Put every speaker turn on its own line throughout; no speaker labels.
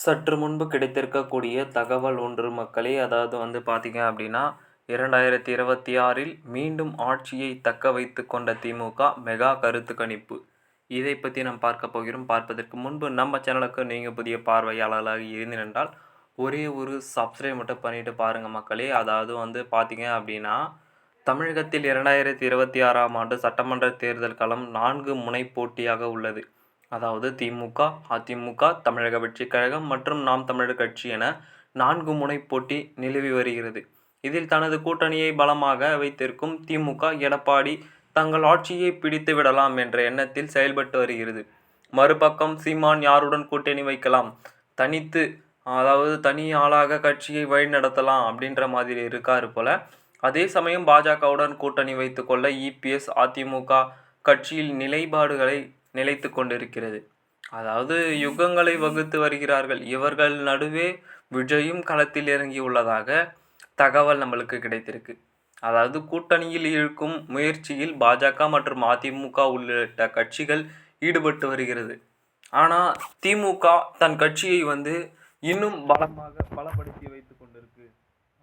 சற்று முன்பு கிடைத்திருக்கக்கூடிய தகவல் ஒன்று மக்களே. அதாவது பார்த்தீங்க அப்படின்னா, 2026இல் மீண்டும் ஆட்சியை தக்க வைத்துக் கொண்ட திமுக மெகா கருத்து கணிப்பு. இதை பற்றி நாம் பார்க்க போகிறோம். பார்ப்பதற்கு முன்பு நம்ம சேனலுக்கு நீங்கள் புதிய பார்வையாளர்களாக இருந்தீர்கள் ஒரே ஒரு சப்ஸ்கிரைப் மட்டும் பண்ணிட்டு பாருங்க மக்களே. அதாவது பார்த்தீங்க அப்படின்னா, தமிழகத்தில் 2026ஆம் ஆண்டு சட்டமன்ற தேர்தல் களம் 4 முனை போட்டியாக உள்ளது. அதாவது திமுக, அதிமுக, தமிழக வெற்றிக் கழகம் மற்றும் நாம் தமிழர் கட்சி என 4 முனை போட்டி நிலவி வருகிறது. இதில் தனது கூட்டணியை பலமாக வைத்திருக்கும் திமுக, எடப்பாடி தங்கள் ஆட்சியை பிடித்து விடலாம் என்ற எண்ணத்தில் செயல்பட்டு வருகிறது. மறுபக்கம் சீமான் யாருடன் கூட்டணி வைக்கலாம், தனித்து அதாவது தனி ஆளாக கட்சியை வழிநடத்தலாம் அப்படின்ற மாதிரி இருக்காரு போல. அதே சமயம் பாஜகவுடன் கூட்டணி வைத்துக் கொள்ள இபிஎஸ், அதிமுக கட்சியில் நிலைப்பாடுகளை நிலைத்து கொண்டிருக்கிறது. அதாவது யுகங்களை வகுத்து வருகிறார்கள். இவர்கள் நடுவே விஜயும் களத்தில் இறங்கியுள்ளதாக தகவல் நம்மளுக்கு கிடைத்திருக்கு. அதாவது கூட்டணியில் இழுக்கும் முயற்சியில் பாஜக மற்றும் அதிமுக உள்ளிட்ட கட்சிகள் ஈடுபட்டு வருகிறது. ஆனால் திமுக தன் கட்சியை இன்னும் பலப்படுத்தி வைத்து கொண்டிருக்கு.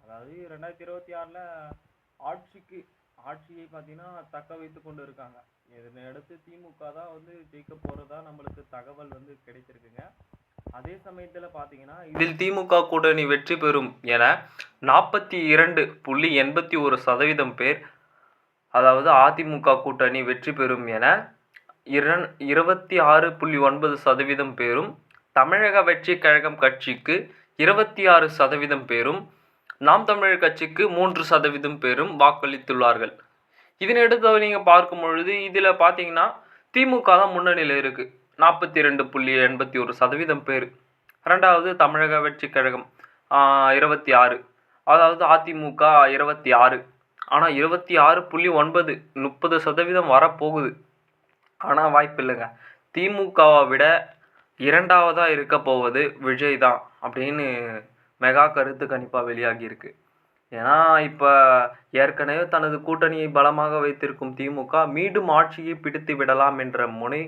அதாவது 2026 ஆட்சியை பார்த்தீங்கன்னா தக்க வைத்து கொண்டு இருக்காங்க. இதனையடுத்து திமுக தான் ஜெயிக்க போறதா நம்மளுக்கு தகவல் கிடைத்திருக்குங்க. அதே சமயத்தில் பார்த்தீங்கன்னா இதில் திமுக கூட்டணி வெற்றி பெறும் என 42.81% பேர், அதாவது அதிமுக கூட்டணி வெற்றி பெறும் என 26.9% பேரும், தமிழக வெற்றி கழகம் கட்சிக்கு 26% பேரும், நாம் தமிழர் கட்சிக்கு 3% பேரும் வாக்களித்துள்ளார்கள். இதனையடுத்து நீங்கள் பார்க்கும் பொழுது இதில் பார்த்தீங்கன்னா திமுக தான் முன்னணியில் இருக்குது, 42.81% பேர். ரெண்டாவது தமிழக வெற்றி கழகம் 26, அதாவது அதிமுக 26. ஆனால் 26.9 30% வரப்போகுது. ஆனால் வாய்ப்பு இல்லைங்க. திமுகவை விட இரண்டாவதாக இருக்க போவது விஜய் தான் அப்படின்னு மெகா கருத்து கணிப்பாக வெளியாகியிருக்கு. ஏன்னா இப்போ ஏற்கனவே தனது கூட்டணியை பலமாக வைத்திருக்கும் திமுக மீண்டும் ஆட்சியை பிடித்து விடலாம் என்ற முனை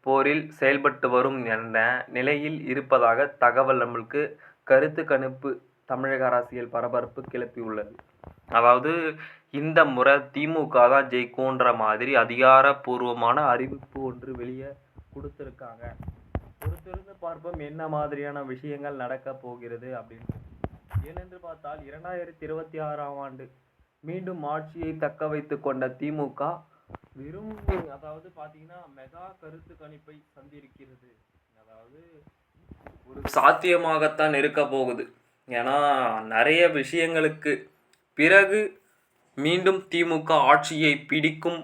போரில் செயல்பட்டு வரும் என்ற நிலையில் இருப்பதாக தகவல் நம்மளுக்கு கருத்து கணிப்பு தமிழக அரசியல் பரபரப்பு கிளப்பியுள்ளது. அதாவது இந்த முறை திமுக தான் ஜெயிக்கும்ன்ற மாதிரி அதிகாரப்பூர்வமான அறிவிப்பு ஒன்று வெளியே கொடுத்துருக்காங்க. பொறுத்திருந்து பார்ப்போம் என்ன மாதிரியான விஷயங்கள் நடக்க போகிறது அப்படின்னு. ஏனென்று பார்த்தால் 2026ஆம் ஆண்டு மீண்டும் ஆட்சியை தக்க வைத்து கொண்ட திமுக வெறும் அதாவது பார்த்தீங்கன்னா மெகா கருத்து கணிப்பை சந்திருக்கிறது. அதாவது ஒரு சாத்தியமாகத்தான் இருக்க போகுது. ஏன்னா நிறைய விஷயங்களுக்கு பிறகு மீண்டும் திமுக ஆட்சியை பிடிக்கும்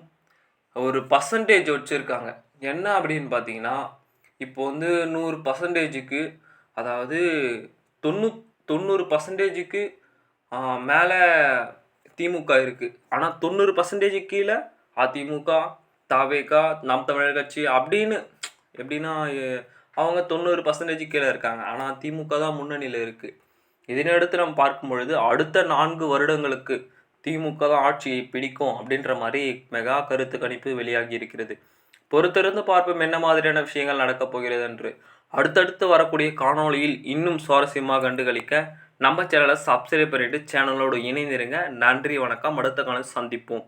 ஒரு பர்சன்டேஜ் வச்சுருக்காங்க. என்ன அப்படின்னு பார்த்தீங்கன்னா இப்போ 100%க்கு அதாவது 90% மேலே திமுக இருக்குது. ஆனால் 90% கீழே அதிமுக, தவேக, நாம் தமிழர் கட்சி அப்படின்னு எப்படின்னா அவங்க 90% கீழே இருக்காங்க. ஆனால் திமுக தான் முன்னணியில் இருக்குது. இதனையடுத்து நம்ம பார்க்கும் பொழுது அடுத்த 4 வருடங்களுக்கு திமுக தான் ஆட்சியை பிடிக்கும் அப்படின்ற மாதிரி மெகா கருத்து கணிப்பு வெளியாகி இருக்கிறது. பொறுத்திருந்து பார்ப்போம் என்ன மாதிரியான விஷயங்கள் நடக்கப் போகிறது என்று. அடுத்தடுத்து வரக்கூடிய காணொளியில் இன்னும் சுவாரஸ்யமாக கண்டுகளிக்க நம்ம சேனலை சப்ஸ்கிரைப் பண்ணிட்டு சேனலோடு இணைந்திருங்க. நன்றி, வணக்கம். அடுத்த காணொளி சந்திப்போம்.